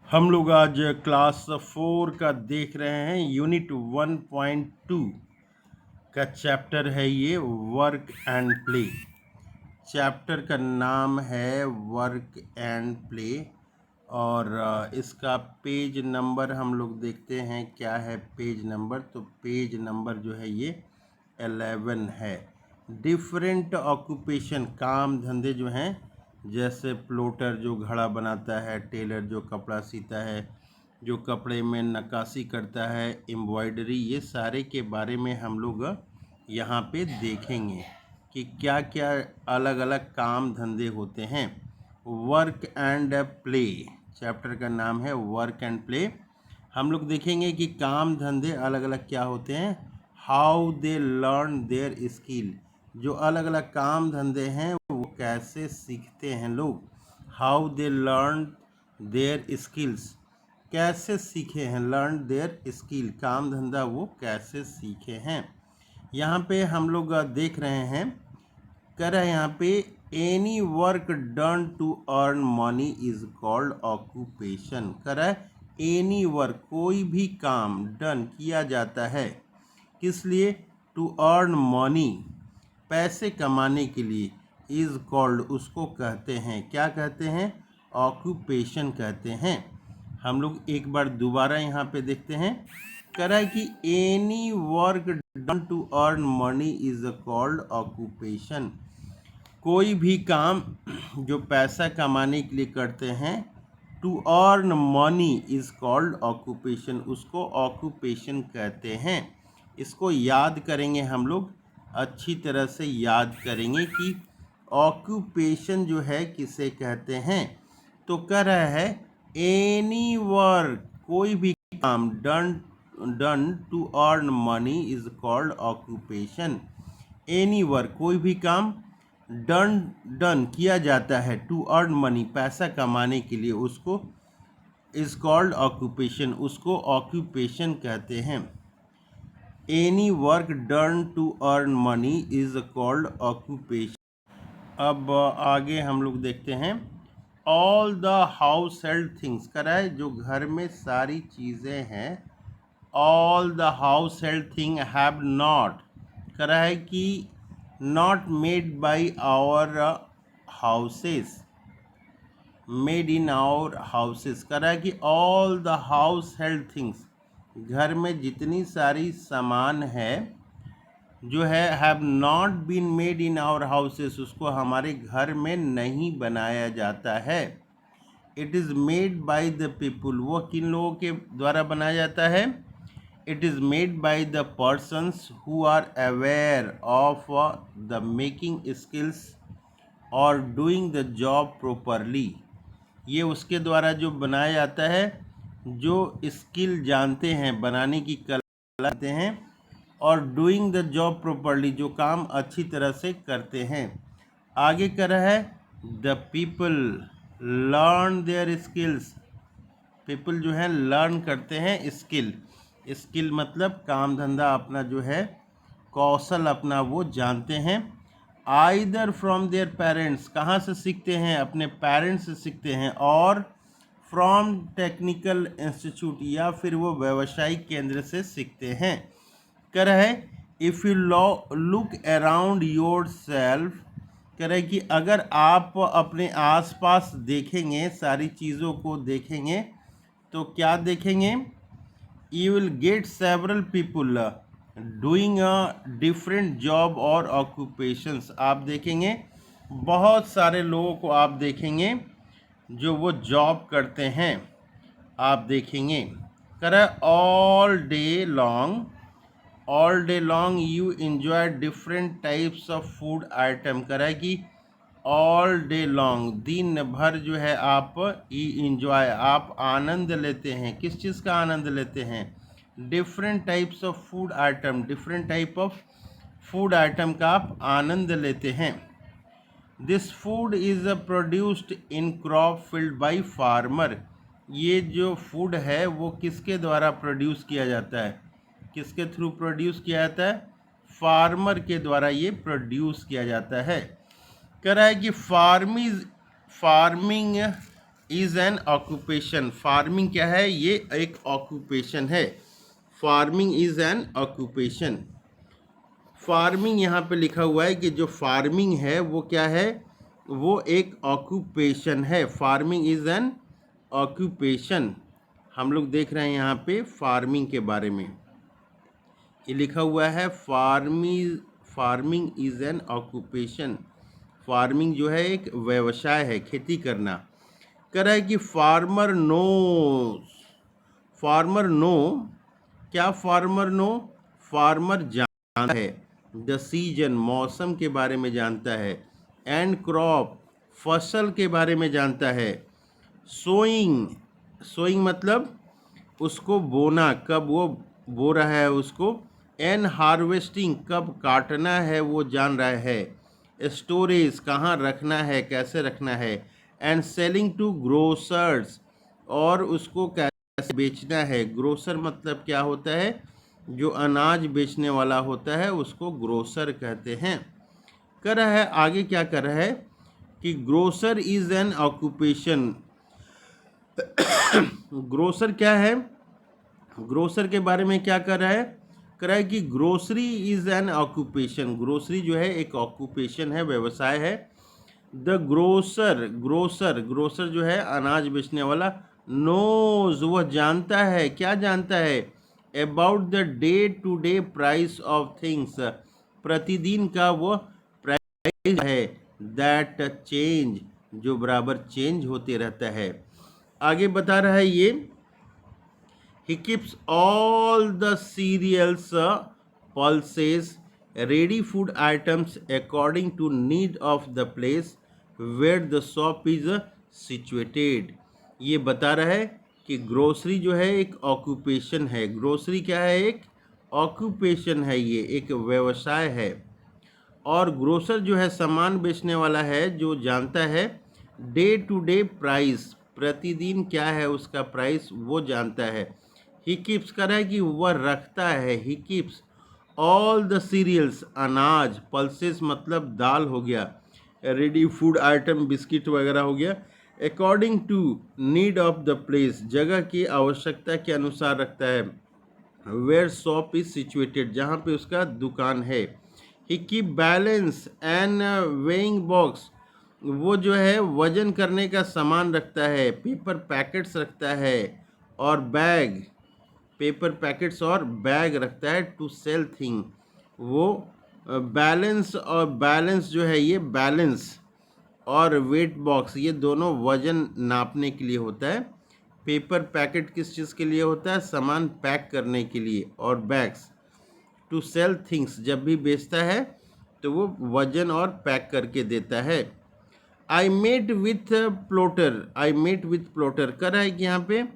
हम लोग आज क्लास 4 का देख रहे हैं। यूनिट 1.2 का चैप्टर है ये, वर्क एंड प्ले। चैप्टर का नाम है वर्क एंड प्ले और इसका पेज नंबर हम लोग देखते हैं क्या है पेज नंबर। तो पेज नंबर जो है ये 11 है। डिफरेंट ऑक्यूपेशन, काम धंधे जो हैं, जैसे प्लोटर जो घड़ा बनाता है, टेलर जो कपड़ा सीता है, जो कपड़े में नक्काशी करता है, एम्ब्रॉयडरी, ये सारे के बारे में हम लोग यहाँ पे देखेंगे कि क्या क्या अलग अलग काम धंधे होते हैं। वर्क एंड प्ले, चैप्टर का नाम है वर्क एंड प्ले। हम लोग देखेंगे कि काम धंधे अलग अलग क्या होते हैं, how they learn their skill, जो अलग अलग काम धंधे हैं वो कैसे सीखते हैं लोग। How they learn their skills, कैसे सीखे हैं, लर्न देयर स्किल, काम धंधा वो कैसे सीखे हैं। यहाँ पे हम लोग देख रहे हैं, कर रहे हैं यहाँ पे, any work done to earn money is called occupation. कर रहा है एनी वर्क, कोई भी काम डन किया जाता है, किस लिए, टू अर्न मनी, पैसे कमाने के लिए, इज कॉल्ड, उसको कहते हैं, क्या कहते हैं, ऑक्यूपेशन कहते हैं। हम लोग एक बार दोबारा यहाँ पे देखते हैं, कह रहा है कि any work done to earn money is called occupation, कोई भी काम जो पैसा कमाने के लिए करते हैं, to earn money is called occupation, उसको ऑक्यूपेशन कहते हैं। इसको याद करेंगे हम लोग, अच्छी तरह से याद करेंगे कि ऑक्यूपेशन जो है किसे कहते हैं। तो कह रहा है एनी वर्क, कोई भी काम done to earn money is called occupation. Any work, कोई भी काम डन किया जाता है, टू अर्न मनी, पैसा कमाने के लिए, उसको इज कॉल्ड ऑक्यूपेशन, उसको ऑक्यूपेशन कहते हैं। Any work done to earn money is called occupation. अब आगे हम लोग देखते हैं, all the household things, करा है जो घर में सारी चीज़ें हैं, all the household thing have not, करा है कि not made by our houses, made in our houses, करा है कि all the household things, घर में जितनी सारी सामान है जो है, have not been made in our houses, उसको हमारे घर में नहीं बनाया जाता है। It is made by the people, वो किन लोगों के द्वारा बनाया जाता है, it is made by the persons who are aware of the making skills और डूइंग द जॉब प्रॉपरली, ये उसके द्वारा जो बनाया जाता है जो स्किल जानते हैं, बनाने की कला जानते हैं, और डूइंग द जॉब प्रॉपरली, जो काम अच्छी तरह से करते हैं। आगे कर रहा है, the people learn their skills, people जो है लर्न करते हैं स्किल, स्किल मतलब काम धंधा अपना जो है, कौशल अपना वो जानते हैं। आइदर फ्रॉम देयर पेरेंट्स, कहाँ से सीखते हैं, अपने पेरेंट्स से सीखते हैं, और फ्रॉम टेक्निकल इंस्टीट्यूट, या फिर वो व्यावसायिक केंद्र से सीखते हैं। कह रहा है if you look around your self, कह रहा है कि अगर आप अपने आसपास देखेंगे, सारी चीज़ों को देखेंगे, तो क्या देखेंगे, you will get several people doing a different job और ऑक्यूपेशंस, आप देखेंगे बहुत सारे लोगों को आप देखेंगे जो वो जॉब करते हैं, आप देखेंगे। कह all day long you enjoy different types of food item, कह रहा है कि ऑल डे लॉन्ग, दिन भर जो है आप इंजॉय, आप आनंद लेते हैं, किस चीज़ का आनंद लेते हैं, different types of food item, different type of food item का आप आनंद लेते हैं। This food is produced in crop field by farmer, ये जो फूड है वो किसके द्वारा प्रोड्यूस किया जाता है, किसके थ्रू प्रोड्यूस किया जाता है, फार्मर के द्वारा ये प्रोड्यूस किया जाता है। कह रहा है कि farming is an occupation. Farming क्या है? ये एक ऑक्यूपेशन है। Farming is an occupation. Farming यहाँ पे लिखा हुआ है कि जो फार्मिंग है वो क्या है? वो एक ऑक्यूपेशन है। Farming is an occupation. हम लोग देख रहे हैं यहाँ पे फार्मिंग के बारे में। ये लिखा हुआ है farming is an occupation. Farming जो है एक व्यवसाय है, खेती करना। कह रहा है कि फार्मर नो, क्या फार्मर नो? फार्मर जानता है द सीजन, मौसम के बारे में जानता है, एंड क्रॉप, फसल के बारे में जानता है, सोइंग मतलब उसको बोना, कब वो बो रहा है उसको, एंड हार्वेस्टिंग, कब काटना है वो जान रहा है, स्टोरेज, कहाँ रखना है, कैसे रखना है, एंड सेलिंग टू ग्रोसर्स, और उसको कैसे बेचना है। ग्रोसर मतलब क्या होता है? जो अनाज बेचने वाला होता है उसको ग्रोसर कहते हैं। कर रहा है आगे, क्या कर रहा है कि grocer is an occupation. Grocer क्या है? ग्रोसर के बारे में क्या कर रहा है? कर रहा है कि grocery is an occupation. Grocery जो है एक ऑक्यूपेशन है, व्यवसाय है। द ग्रोसर जो है अनाज बेचने वाला, नोज, वह जानता है, क्या जानता है? About the day to day price of things, प्रतिदिन का वो प्राइस है, दैट चेंज, जो बराबर चेंज होते रहता है। आगे बता रहा है ये, he keeps all the cereals, pulses, ready food items according to need of the place where the shop is situated। ये बता रहा है कि ग्रोसरी जो है एक ऑक्यूपेशन है। ग्रोसरी क्या है? एक ऑक्यूपेशन है, ये एक व्यवसाय है। और ग्रोसर जो है सामान बेचने वाला है, जो जानता है डे टू डे प्राइस, प्रतिदिन क्या है उसका प्राइस वो जानता है। ही कीप्स कर रहा है कि वह रखता है, he keeps all the cereals, अनाज, पल्सेस मतलब दाल हो गया, रेडी फूड आइटम बिस्किट वगैरह हो गया, according to need of the place, जगह की आवश्यकता के अनुसार रखता है, वेयर शॉप इज सिचुएटेड, जहाँ पे उसका दुकान है। He keep balance and weighing box, वो जो है वजन करने का सामान रखता है, पेपर पैकेट्स रखता है, और बैग, पेपर पैकेट्स और बैग रखता है, टू सेल थिंग। वो बैलेंस और बैलेंस जो है, ये बैलेंस और वेट बॉक्स, ये दोनों वजन नापने के लिए होता है। पेपर पैकेट किस चीज़ के लिए होता है? सामान पैक करने के लिए। और बैग्स टू सेल थिंग्स, जब भी बेचता है तो वो वजन और पैक करके देता है। आई मेट विथ प्लोटर, कर रहा है कि यहाँ पे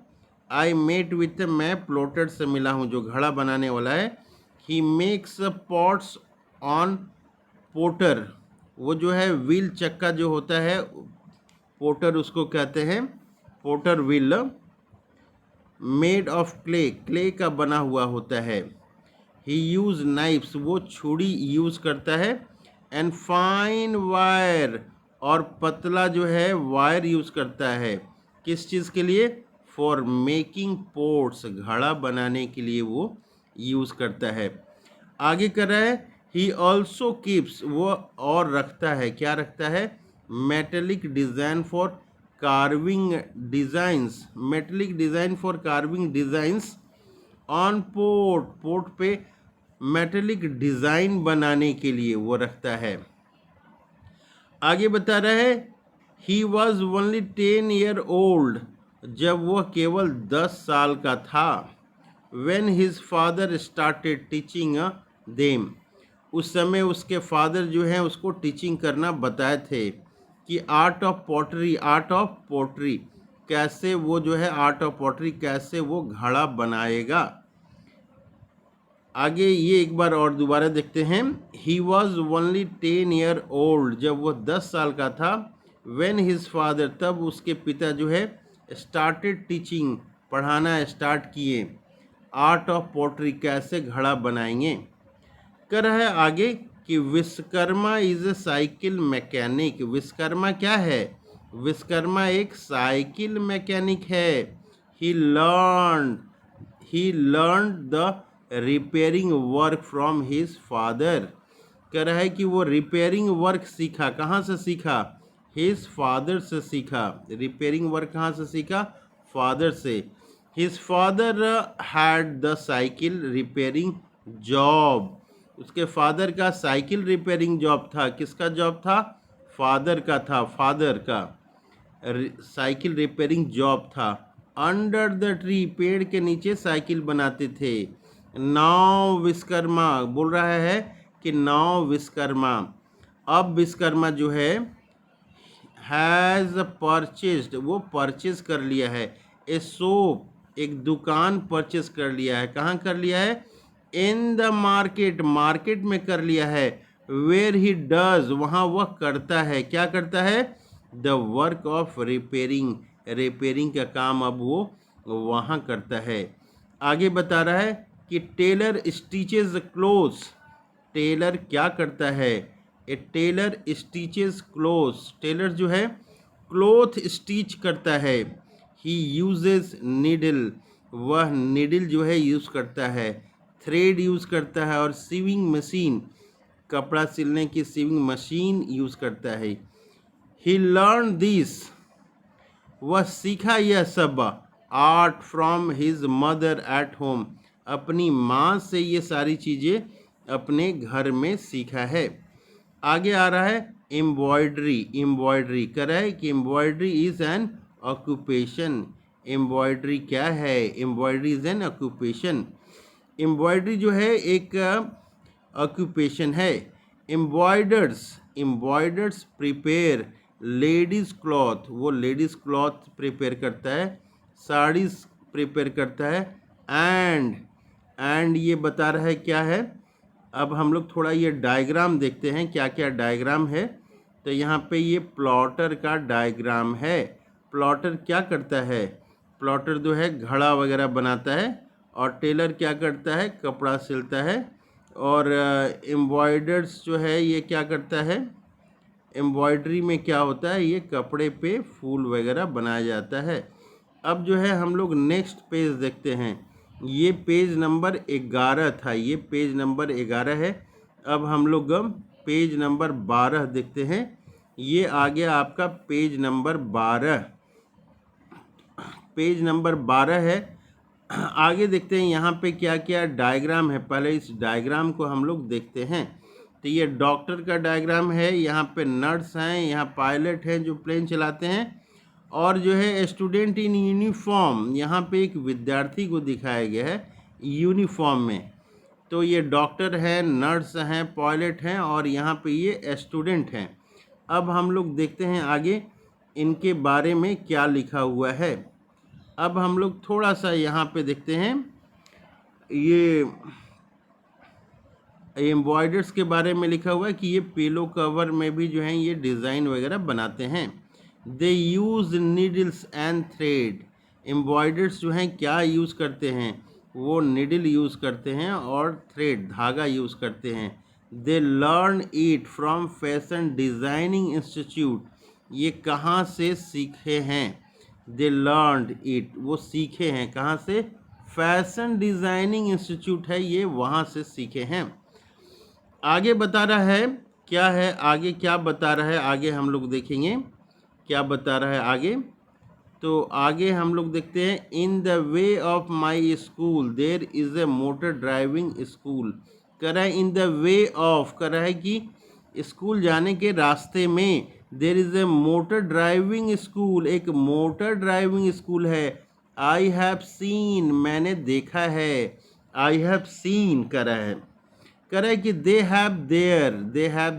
आई मेट विथ, मैं प्लोटर से मिला हूँ, जो घड़ा बनाने वाला है। He makes pots on potter, वो जो है व्हील चक्का जो होता है, पोटर उसको कहते हैं, potter wheel, made of clay का बना हुआ होता है। ही यूज नाइफ्स, वो छुरी यूज़ करता है, एंड फाइन वायर, और पतला जो है वायर यूज़ करता है, किस चीज़ के लिए? फॉर मेकिंग पोट्स, घड़ा बनाने के लिए वो यूज़ करता है। आगे कर रहा है, ही ऑल्सो कीप्स, वो और रखता है, क्या रखता है? Metallic design for carving designs, metallic design for carving designs on port पे मेटेलिक डिज़ाइन बनाने के लिए वो रखता है। आगे बता रहा है, he was only 10 year old, जब वह केवल 10 साल का था। When his father started teaching them, उस समय उसके फादर जो हैं उसको टीचिंग करना बताए थे कि आर्ट ऑफ पोट्री, कैसे वो जो है आर्ट ऑफ पोट्री, कैसे वो घड़ा बनाएगा। आगे ये एक बार और दोबारा देखते हैं। He was only 10 year old, जब वो 10 साल का था। व्हेन हिज फादर, तब उसके पिता जो है स्टार्टेड टीचिंग, पढ़ाना स्टार्ट किए, आर्ट ऑफ पोट्री, कैसे घड़ा बनाएंगे। कर रहा है आगे कि Vishwakarma is a cycle mechanic. Vishwakarma क्या है? विश्वकर्मा एक साइकिल मैकेनिक है। He learn the repairing work from his father. कह रहा है कि वो रिपेयरिंग वर्क सीखा, कहाँ से सीखा? हिज फादर से सीखा। रिपेयरिंग वर्क कहाँ से सीखा? फादर से। His father had the cycle repairing job. उसके फादर का साइकिल रिपेयरिंग जॉब था। किसका जॉब था? फादर का था। फादर का साइकिल रिपेयरिंग जॉब था। अंडर द ट्री, पेड़ के नीचे साइकिल बनाते थे। नाउ विश्वकर्मा बोल रहा है कि नाउ विश्वकर्मा, अब विश्वकर्मा जो है हैज़ परचेज्ड, वो परचेज कर लिया है। ए शॉप, एक दुकान परचेज कर लिया है। कहाँ कर लिया है? इन द मार्केट, मार्केट में कर लिया है। वेयर ही डज, वहाँ वह करता है। क्या करता है? The work of repairing, repairing का काम अब वो वहाँ करता है। आगे बता रहा है कि टेलर स्टिचेज क्लोथ्स। टेलर क्या करता है? ए टेलर स्टिचेज क्लोथ्स, टेलर जो है क्लोथ स्टिच करता है। ही यूजेस नीडल, वह नीडल जो है यूज़ करता है। थ्रेड यूज़ करता है और सीविंग मशीन, कपड़ा सिलने की सीविंग मशीन यूज़ करता है। ही लर्न दिस, वह सीखा यह सब art from his mother at home, अपनी माँ से ये सारी चीज़ें अपने घर में सीखा है। आगे आ रहा है एम्ब्रॉयडरी। एम्ब्रॉयडरी कर रहा है कि embroidery is an occupation. Embroidery क्या है? Embroidery is an occupation. Embroidery जो है एक ऑक्यूपेशन है। एम्ब्रॉयडर्स प्रिपेयर लेडीज़ क्लॉथ, वो लेडीज़ क्लॉथ प्रिपेयर करता है, साड़ीज़ प्रिपेयर करता है। एंड ये बता रहा है क्या है। अब हम लोग थोड़ा ये डायग्राम देखते हैं क्या क्या डायग्राम है। तो यहाँ पे ये प्लॉटर का डायग्राम है। प्लॉटर क्या करता है? प्लॉटर जो है घड़ा वगैरह बनाता है, और टेलर क्या करता है? कपड़ा सिलता है। और एम्ब्रॉयडर्स जो है ये क्या करता है? एम्ब्रॉयडरी में क्या होता है? ये कपड़े पे फूल वगैरह बनाया जाता है। अब जो है हम लोग नेक्स्ट पेज देखते हैं। ये पेज नंबर 11 था, ये पेज नंबर 11 है। अब हम लोग पेज नंबर 12 देखते हैं। ये आ गया आपका पेज नंबर 12। पेज नंबर 12 है। आगे देखते हैं यहाँ पे क्या क्या डायग्राम है। पहले इस डायग्राम को हम लोग देखते हैं। तो ये डॉक्टर का डायग्राम है। यहाँ पे नर्स हैं, यहाँ पायलट हैं जो प्लेन चलाते हैं, और जो है स्टूडेंट इन यूनिफॉर्म, यहाँ पे एक विद्यार्थी को दिखाया गया है यूनिफॉर्म में। तो ये डॉक्टर है, नर्स हैं, पायलट हैं, और यहाँ पे ये स्टूडेंट हैं। अब हम लोग देखते हैं आगे इनके बारे में क्या लिखा हुआ है। अब हम लोग थोड़ा सा यहाँ पे देखते हैं ये एम्ब्रॉयडर्स के बारे में लिखा हुआ है कि ये पिलो कवर में भी जो है ये डिज़ाइन वगैरह बनाते हैं। दे यूज़ नीडल्स एंड थ्रेड। एम्ब्रॉयडर्स जो हैं क्या यूज़ करते हैं? वो नीडल यूज़ करते हैं और थ्रेड, धागा यूज़ करते हैं। They learn it from fashion designing institute. ये कहाँ से सीखे हैं? दे लर्नड इट, वो सीखे हैं कहाँ से? फैशन डिज़ाइनिंग इंस्टीट्यूट है ये, वहाँ से सीखे हैं। आगे बता रहा है क्या है, आगे क्या बता रहा है, आगे हम लोग देखेंगे क्या बता रहा है आगे। तो आगे हम लोग देखते हैं in the way of my school there is a motor driving school. कह रहा है इन द वे ऑफ, कह रहा है कि स्कूल जाने के रास्ते में there is a motor driving school, एक मोटर ड्राइविंग स्कूल है। आई हैव सीन, मैंने देखा है। आई हैव सीन कह रहा है। कह रहा है कि they have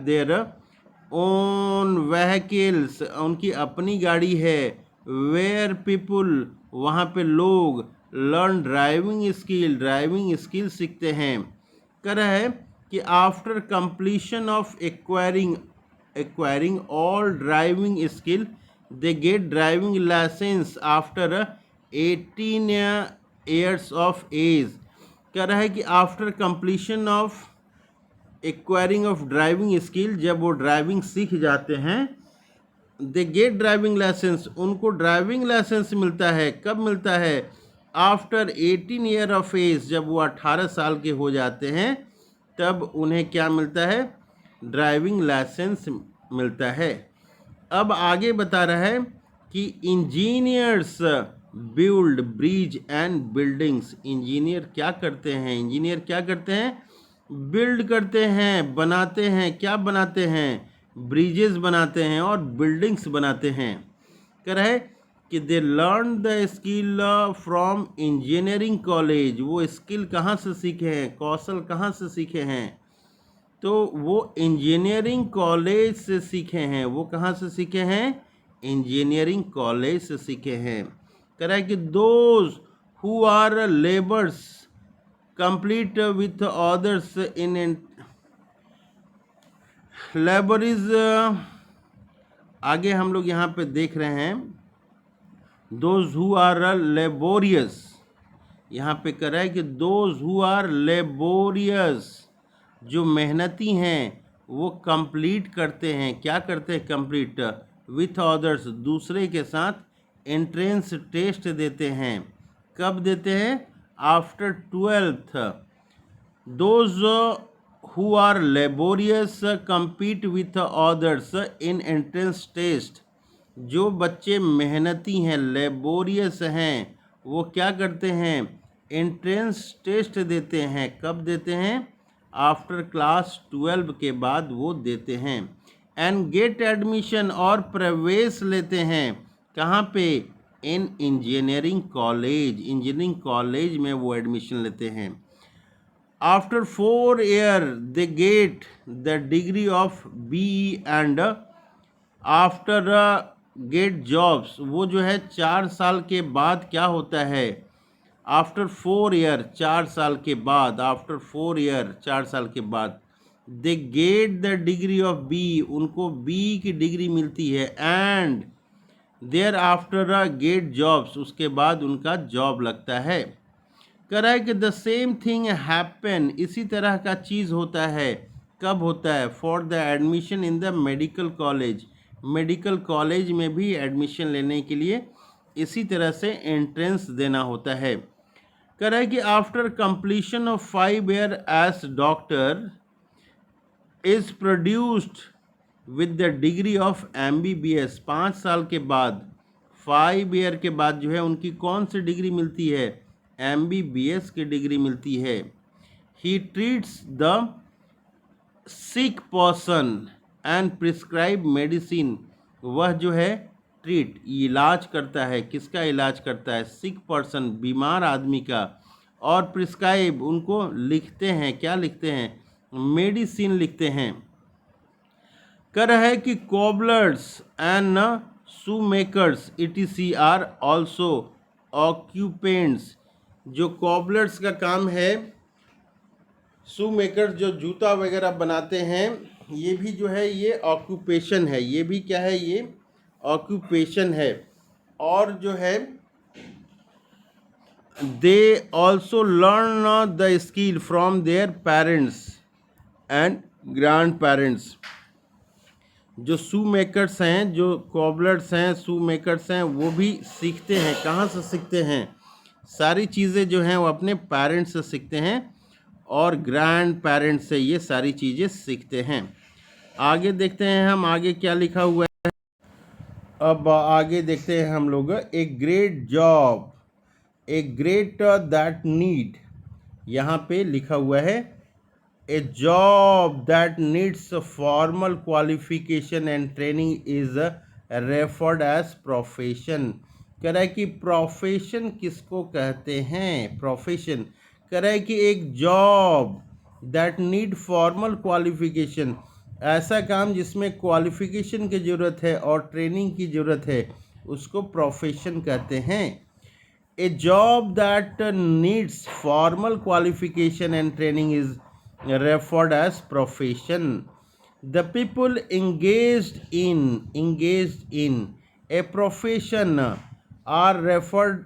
their own vehicles, उनकी अपनी गाड़ी है। वेयर पीपुल, वहाँ पे लोग लर्न ड्राइविंग स्किल सीखते हैं। कह रहा है कि after completion of acquiring all driving skill they get driving licence after 18 years of age. कह रहा है कि after completion of acquiring of driving skill, जब वो ड्राइविंग सीख जाते हैं दे गेट ड्राइविंग लाइसेंस, उनको ड्राइविंग लाइसेंस मिलता है। कब मिलता है? आफ्टर 18 ईयर ऑफ एज, जब वो 18 साल के हो जाते हैं तब उन्हें क्या मिलता है? ड्राइविंग लाइसेंस मिलता है। अब आगे बता रहा है कि engineers build bridge and buildings. Engineer क्या करते हैं? इंजीनियर क्या करते हैं? बिल्ड करते हैं, बनाते हैं। क्या बनाते हैं? ब्रिजेस बनाते हैं और बिल्डिंग्स बनाते हैं। कह रहा है कि they learn the skill from engineering college. वो स्किल कहाँ से सीखे हैं? कौशल कहाँ से सीखे हैं? तो वो इंजीनियरिंग कॉलेज से सीखे हैं। वो कहाँ से सीखे हैं? इंजीनियरिंग कॉलेज से सीखे हैं। कह रहा है कि those who are labours complete with others in labour is, आगे हम लोग यहाँ पे देख रहे हैं दोज हु आर लेबोरियस। यहाँ पे कह रहा है कि दोज हु आर लेबोरियस, जो मेहनती हैं वो कंप्लीट करते हैं। क्या करते हैं? कंप्लीट विथ अदर्स, दूसरे के साथ एंट्रेंस टेस्ट देते हैं। कब देते हैं? After 12th। Those who are laborious compete with others in entrance test. जो बच्चे मेहनती हैं, लेबोरियस हैं, वो क्या करते हैं? एंट्रेंस टेस्ट देते हैं। कब देते हैं? आफ्टर क्लास 12 के बाद वो देते हैं। एंड गेट एडमिशन, और प्रवेश लेते हैं। कहाँ पे? इन इंजीनियरिंग कॉलेज। इंजीनियरिंग कॉलेज में वो एडमिशन लेते हैं। After 4 years they get the degree of BE and after get jobs। वो जो है 4 साल के बाद क्या होता है? आफ्टर 4 year, 4 साल के बाद, आफ्टर 4 year, 4 साल के बाद they get the degree of B, उनको बी की डिग्री मिलती है। And thereafter get jobs, उसके बाद उनका जॉब लगता है। कह रहा है कि द सेम थिंग हैपन, इसी तरह का चीज़ होता है। कब होता है? For the admission in the medical college. Medical college में भी एडमिशन लेने के लिए इसी तरह से एंट्रेंस देना होता है। कह रहा है कि after completion of 5 years as doctor is produced with the degree of MBBS। 5 साल के बाद, 5 year के बाद जो है उनकी कौन सी डिग्री मिलती है? MBBS की डिग्री मिलती है। ही treats the sick person and prescribe medicine. वह जो है ट्रीट, इलाज करता है। किसका इलाज करता है? सिक पर्सन, बीमार आदमी का। और प्रिस्क्राइब, उनको लिखते हैं। क्या लिखते हैं? मेडिसिन लिखते हैं। कह रहा है कि cobblers and shoe makers ETC are also occupants. जो कॉबलर्स का काम है, शू मेकर्स जो जूता वगैरह बनाते हैं, ये भी जो है ये ऑक्यूपेशन है। ये भी क्या है? ये ऑक्यूपेशन है। और जो है they also learn the skill from their parents and grand parents. जो शू मेकर्स हैं, जो कॉबलर्स हैं, शू मेकर्स हैं, वो भी सीखते हैं। कहाँ से सीखते हैं? सारी चीज़ें जो हैं वो अपने पेरेंट्स से सीखते हैं और ग्रैंड पेरेंट्स से ये सारी चीज़ें सीखते हैं। आगे देखते हैं हम, आगे क्या लिखा हुआ है। अब आगे देखते हैं हम लोग, a great job, a great that need. यहाँ पे लिखा हुआ है a job that needs formal qualification and training is referred as profession. कह रहा है कि प्रोफेशन किसको कहते हैं? प्रोफेशन। कह रहा है कि एक job that need formal qualification, ऐसा काम जिसमें क्वालिफिकेशन की ज़रूरत है और ट्रेनिंग की ज़रूरत है, उसको प्रोफेशन कहते हैं। ए job that needs formal qualification and training is referred as profession. The people engaged in a profession are referred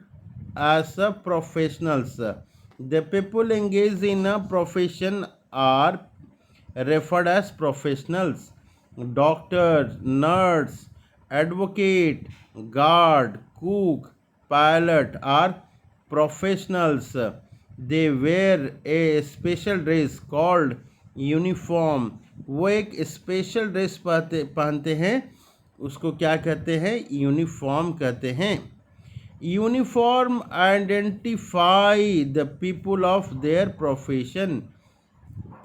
as professionals. The people engaged in a profession are referred as professionals. Doctors, nurse, advocate, guard, cook, pilot are professionals. They wear a special dress called uniform. वो एक special dress पहनते हैं, उसको क्या कहते हैं? Uniform कहते हैं। Uniform identify the people of their profession.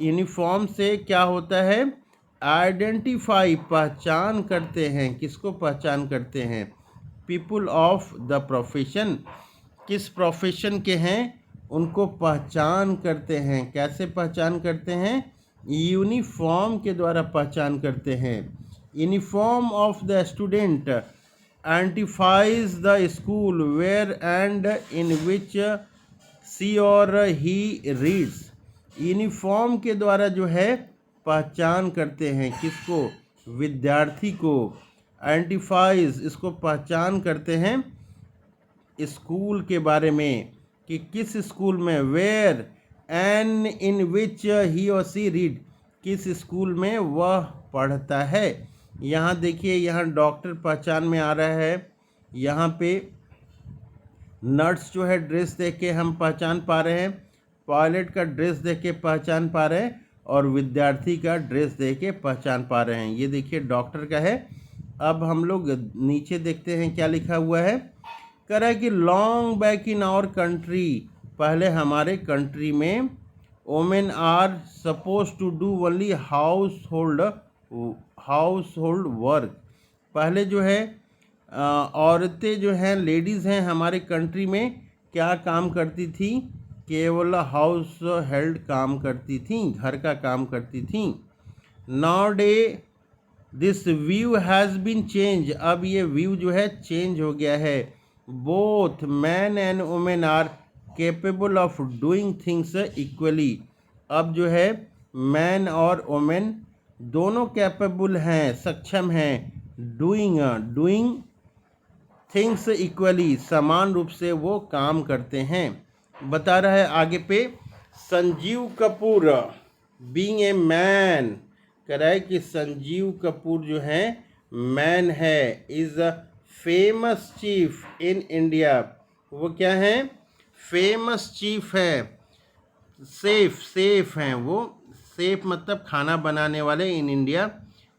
Uniform से क्या होता है? आइडेंटिफाई, पहचान करते हैं। किसको पहचान करते हैं? पीपुल ऑफ द प्रोफेशन, किस प्रोफेशन के हैं उनको पहचान करते हैं। कैसे पहचान करते हैं? यूनिफॉर्म के द्वारा पहचान करते हैं। Uniform of the student identifies the school where and in which she or he reads. Uniform के द्वारा जो है पहचान करते हैं। किसको? विद्यार्थी को। आइडेंटिफाइज, इसको पहचान करते हैं स्कूल के बारे में कि किस स्कूल में। वेयर एंड इन विच ही और सी रीड, किस स्कूल में वह पढ़ता है। यहाँ देखिए, यहाँ डॉक्टर पहचान में आ रहा है। यहाँ पे नर्स जो है ड्रेस देख के हम पहचान पा रहे हैं, पायलट का ड्रेस देख के पहचान पा रहे हैं, और विद्यार्थी का ड्रेस देख के पहचान पा रहे हैं। ये देखिए डॉक्टर का है। अब हम लोग नीचे देखते हैं क्या लिखा हुआ है। कह रहा है कि long back in our country, पहले हमारे कंट्री में women are suppose to do only household work. पहले जो है औरतें जो हैं, लेडीज़ हैं हमारे कंट्री में, क्या काम करती थी? केवल हाउस हेल्ड काम करती थी, घर का काम करती थी। Now day this view has been change, अब ये व्यू जो है चेंज हो गया है। Both man and women are capable of doing things equally. अब जो है मैन और वुमेन दोनों कैपेबल हैं, सक्षम हैं। डूइंग थिंग्स इक्वली, समान रूप से वो काम करते हैं। बता रहा है आगे पे, Sanjeev Kapoor being a man, कह रहा है कि संजीव कपूर जो है मैन है, is a famous chief in India. वो क्या है? फेमस चीफ है। सेफ हैं वो, सेफ मतलब खाना बनाने वाले in India.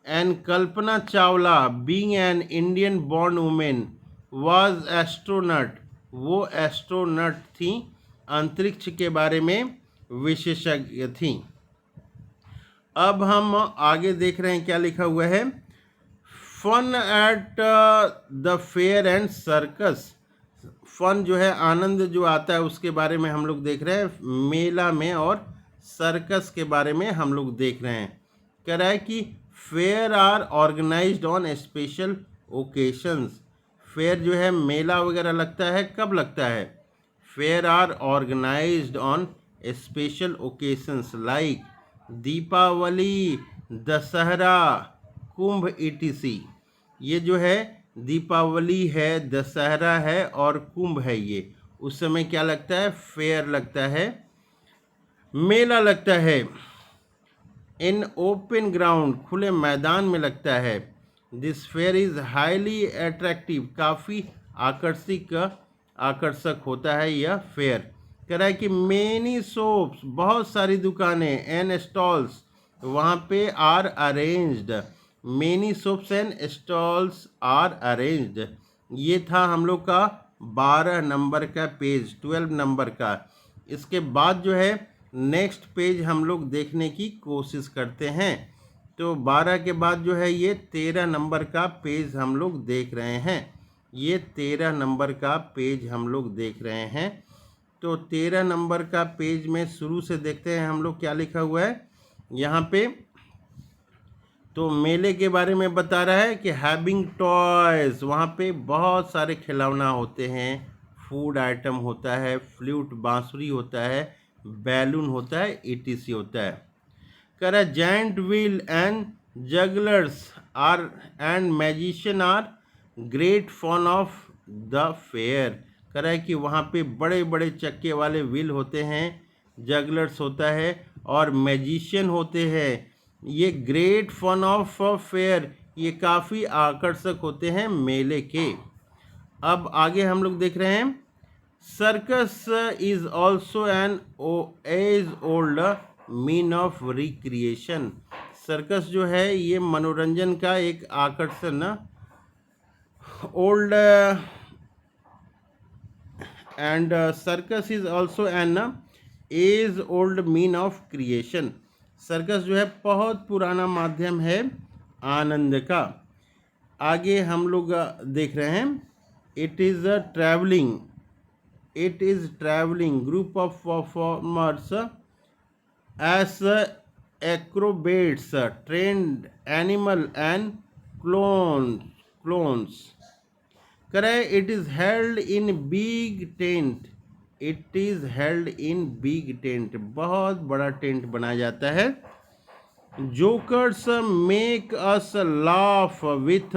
And Kalpana Chawla being an Indian born women was astronaut, वो एस्ट्रोनॉट थी, अंतरिक्ष के बारे में विशेषज्ञ थी। अब हम आगे देख रहे हैं क्या लिखा हुआ है। Fun at the fair and circus, fun जो है आनंद जो आता है उसके बारे में हम लोग देख रहे हैं। मेला में और सर्कस के बारे में हम लोग देख रहे हैं। कह रहा है कि fair are organised on special occasions. Fair जो है मेला वगैरह लगता है, कब लगता है? Fair are organised on special occasions like Deepavali, Dussehra, Kumbh etc। ये जो है दीपावली है, दशहरा है और कुंभ है, ये उस समय क्या लगता है? फेयर लगता है, मेला लगता है। इन ओपन ग्राउंड, खुले मैदान में लगता है। This fair is highly attractive, काफ़ी आकर्षक होता है यह फेयर। कह रहा है कि मेनी शॉप्स, बहुत सारी दुकानें, एंड स्टॉल्स, वहाँ पे are arranged. Many shops and stalls are arranged. ये था हम लोग का 12 नंबर का पेज, 12 नंबर का। इसके बाद जो है नेक्स्ट पेज हम लोग देखने की कोशिश करते हैं। तो 12 के बाद जो है ये 13 नंबर का पेज हम लोग देख रहे हैं। ये 13 नंबर का पेज हम लोग देख रहे हैं। तो 13 नंबर का पेज में शुरू से देखते हैं हम लोग क्या लिखा हुआ है यहाँ पे। तो मेले के बारे में बता रहा है कि हैविंग टॉयज़, वहाँ पे बहुत सारे खिलौना होते हैं, फूड आइटम होता है, फ्लूट बांसुरी होता है, बैलून होता है etc होता है। कह रहा है giant wheel and jugglers are and magician are great fun of the fair. कह रहा है कि वहाँ पे बड़े बड़े चक्के वाले व्हील होते हैं, जगलर्स होता है और मैजिशियन होते हैं। ये ग्रेट फन ऑफ फेयर, ये काफ़ी आकर्षक होते हैं मेले के। अब आगे हम लोग देख रहे हैं, circus is also an age old mean of recreation. Circus जो है ये मनोरंजन का एक आकर्षण, old and circus is also an age old mean of creation. Circus जो है बहुत पुराना माध्यम है आनंद का। आगे हम लोग देख रहे हैं, it is travelling group of performers as acrobats trained animal and clowns. करे it is held in big tent. It is held in big tent, बहुत बड़ा टेंट बनाया जाता है। Jokers make us laugh with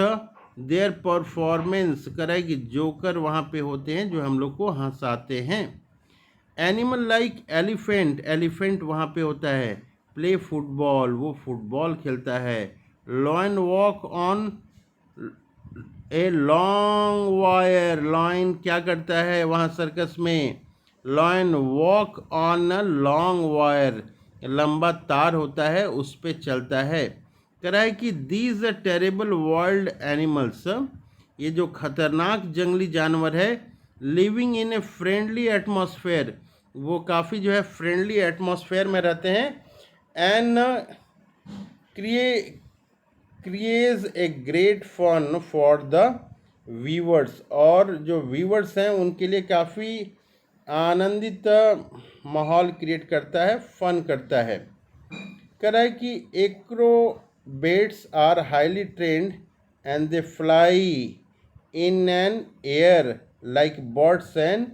their performance. करे कि joker वहाँ पे होते हैं जो हम लोग को हंसाते हैं। एनिमल लाइक एलिफेंट, एलिफेंट वहाँ पे होता है। प्ले फुटबॉल, वो फुटबॉल खेलता है। Lion walk on a long wire, lion क्या करता है वहाँ सर्कस में? Lion walk on a long wire, लंबा तार होता है उस पे चलता है। कह रहा है कि दीज टेरेबल वाइल्ड एनिमल्स, ये जो खतरनाक जंगली जानवर है, living in a friendly atmosphere, वो काफ़ी जो है फ्रेंडली एटमॉस्फेयर में रहते हैं। And creates a great fun for the viewers, और जो व्यूवर्स हैं उनके लिए काफ़ी आनंदित माहौल क्रिएट करता है, फन करता है। कह रहा है कि acrobats are highly trained and they fly in an air like birds and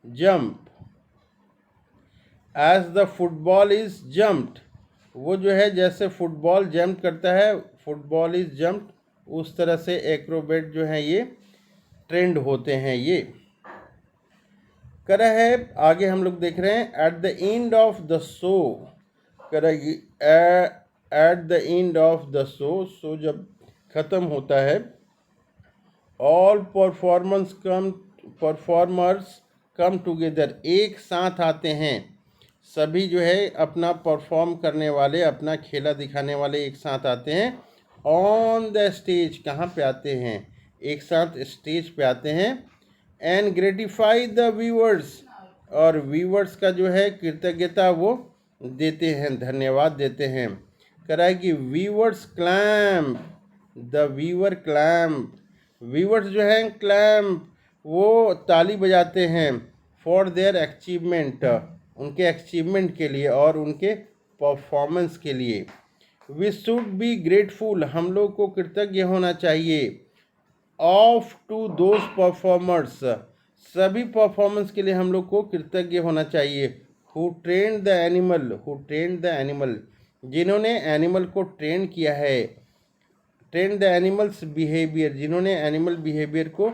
jump as the football is jumped. वो जो है जैसे फुटबॉल जंप करता है, फुटबॉल इज जम्प्ड, उस तरह से एक्रोबेट जो है ये ट्रेंड होते हैं। ये कर रहा है, आगे हम लोग देख रहे हैं, at the end of the show. करेगी at the end of the show जब ख़त्म होता है, ऑल परफॉर्मर्स कम टुगेदर, एक साथ आते हैं। सभी जो है अपना परफॉर्म करने वाले, अपना खेला दिखाने वाले एक साथ आते हैं। ऑन द स्टेज, कहाँ पे आते हैं? एक साथ स्टेज पे आते हैं। एंड ग्रेटिफाई द व्यूअर्स, और व्यूअर्स का जो है कृतज्ञता वो देते हैं, धन्यवाद देते हैं। कह रहा है कि viewers clamp, the viewer clamp, viewers जो हैं क्लैम्प, वो ताली बजाते हैं। फॉर देयर अचीवमेंट, उनके अचीवमेंट के लिए और उनके परफॉर्मेंस के लिए। वी शुड बी ग्रेटफुल, हम लोग को कृतज्ञ होना चाहिए। ऑफ टू दोज परफॉर्मर्स, सभी परफॉर्मेंस के लिए हम लोग को कृतज्ञ होना चाहिए। हु ट्रेन द एनिमल, जिन्होंने एनिमल को ट्रेन किया है। ट्रेन द एनिमल्स बिहेवियर, जिन्होंने एनिमल बिहेवियर को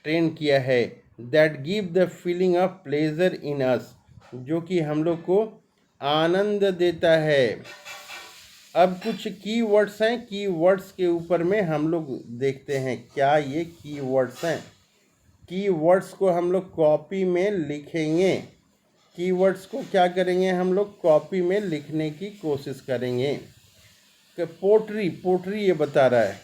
ट्रेन किया है। That give the feeling of pleasure in us, जो कि हम लोग को आनंद देता है। अब कुछ की वर्ड्स हैं, की वर्ड्स के ऊपर में हम लोग देखते हैं क्या ये की वर्ड्स हैं। की वर्ड्स को हम लोग कॉपी में लिखेंगे। की वर्ड्स को क्या करेंगे? हम लोग कॉपी में लिखने की कोशिश करेंगे। पोट्री ये बता रहा है।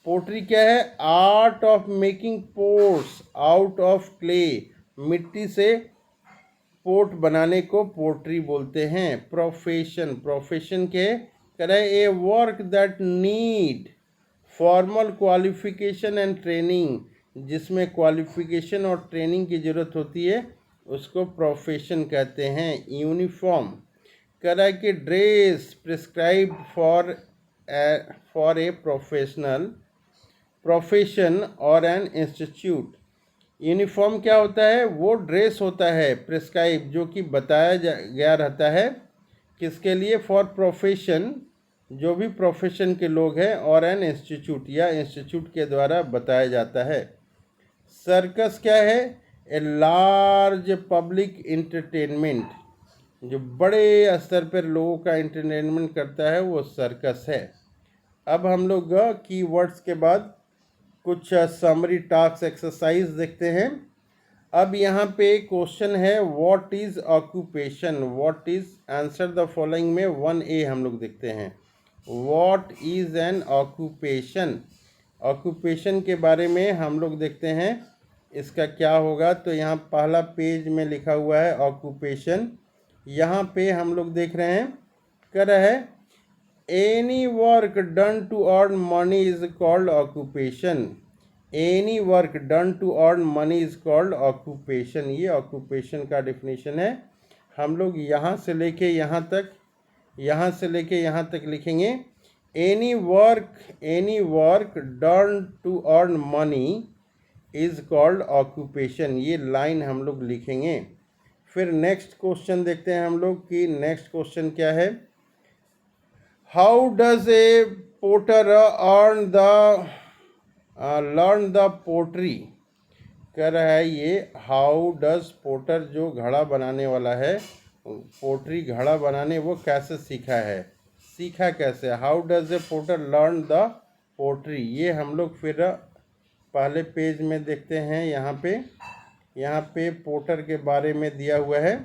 पोट्री क्या है? Art of making pots out of clay, मिट्टी से पोट बनाने को पोट्री बोलते हैं। प्रोफेशन के करे a work that need formal qualification and training, जिसमें क्वालिफिकेशन और ट्रेनिंग की ज़रूरत होती है उसको प्रोफेशन कहते हैं। यूनिफॉर्म करे कि dress prescribe for a profession और एन इंस्टीट्यूट। यूनिफॉर्म क्या होता है? वो ड्रेस होता है प्रिस्क्राइब, जो कि बताया गया रहता है किसके लिए? फॉर प्रोफेशन, जो भी प्रोफेशन के लोग हैं, और एन इंस्टीट्यूट, या इंस्टीट्यूट के द्वारा बताया जाता है। सर्कस क्या है? ए लार्ज पब्लिक इंटरटेनमेंट, जो बड़े स्तर पर लोगों का इंटरटेनमेंट करता है वो सर्कस है। अब हम लोग कीवर्ड्स के बाद कुछ समरी टास्क एक्सरसाइज देखते हैं। अब यहाँ पे क्वेश्चन है what is occupation, what is, answer the following में 1A हम लोग देखते हैं। What is an occupation, occupation के बारे में हम लोग देखते हैं इसका क्या होगा। तो यहाँ पहला पेज में लिखा हुआ है ऑक्यूपेशन। यहाँ पे हम लोग देख रहे हैं कर रहा है any work done to earn money is called occupation, any work done to earn money is called occupation. ये ऑक्यूपेशन का डिफिनीशन है। हम लोग यहाँ से लेके यहाँ तक, यहाँ से लेके यहाँ तक लिखेंगे any work done to earn money is called occupation. ये लाइन हम लोग लिखेंगे। फिर नेक्स्ट क्वेश्चन देखते हैं हम लोग कि नेक्स्ट क्वेश्चन क्या है। How does a potter earn the learn the pottery, कह रहा है ये हाउ डज पोटर जो घड़ा बनाने वाला है, पोट्री घड़ा बनाने वो कैसे सीखा है, सीखा कैसे, how does a potter learn the pottery. ये हम लोग फिर पहले पेज में देखते हैं। यहाँ पे पोटर के बारे में दिया हुआ है,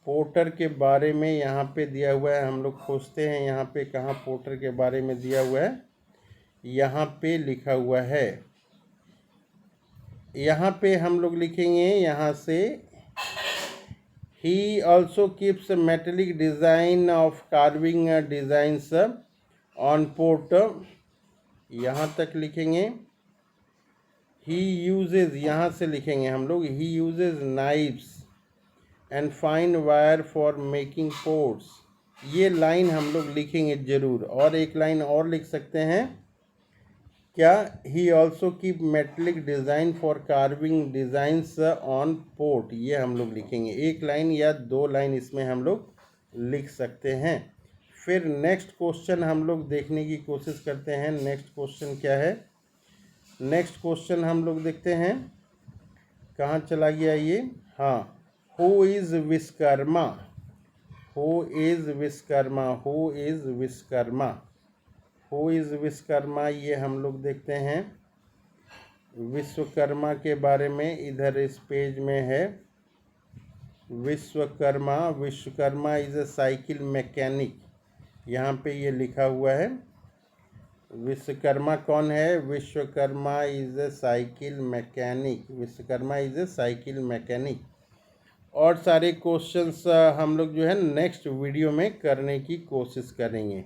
पोटर के बारे में यहाँ पे दिया हुआ है। हम लोग खोजते हैं यहाँ पे कहाँ पोटर के बारे में दिया हुआ है। यहाँ पे लिखा हुआ है, यहाँ पे हम लोग लिखेंगे यहाँ से he also keeps metallic design of carving designs on pot, यहाँ तक लिखेंगे। ही यूजेज, यहाँ से लिखेंगे हम लोग he uses knives and fine wire for making pots. ये लाइन हम लोग लिखेंगे ज़रूर। और एक लाइन और लिख सकते हैं क्या, he also keep metallic design for carving designs on port. ये हम लोग लिखेंगे, एक लाइन या 2 लाइन इसमें हम लोग लिख सकते हैं। फिर नेक्स्ट क्वेश्चन हम लोग देखने की कोशिश करते हैं। नेक्स्ट क्वेश्चन क्या है, नेक्स्ट क्वेश्चन हम लोग देखते हैं कहाँ चला गया ये। हाँ, who is Vishwakarma, who is Vishwakarma, who is Vishwakarma, who is Vishwakarma. ये हम लोग देखते हैं विश्वकर्मा के बारे में, इधर इस पेज में है Vishwakarma. Vishwakarma is a cycle mechanic, यहाँ पे ये लिखा हुआ है। विश्वकर्मा कौन है, Vishwakarma is a cycle mechanic, Vishwakarma is a cycle mechanic. और सारे क्वेश्चंस हम लोग जो है नेक्स्ट वीडियो में करने की कोशिश करेंगे।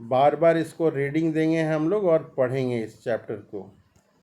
बार बार इसको रीडिंग देंगे हम लोग और पढ़ेंगे इस चैप्टर को।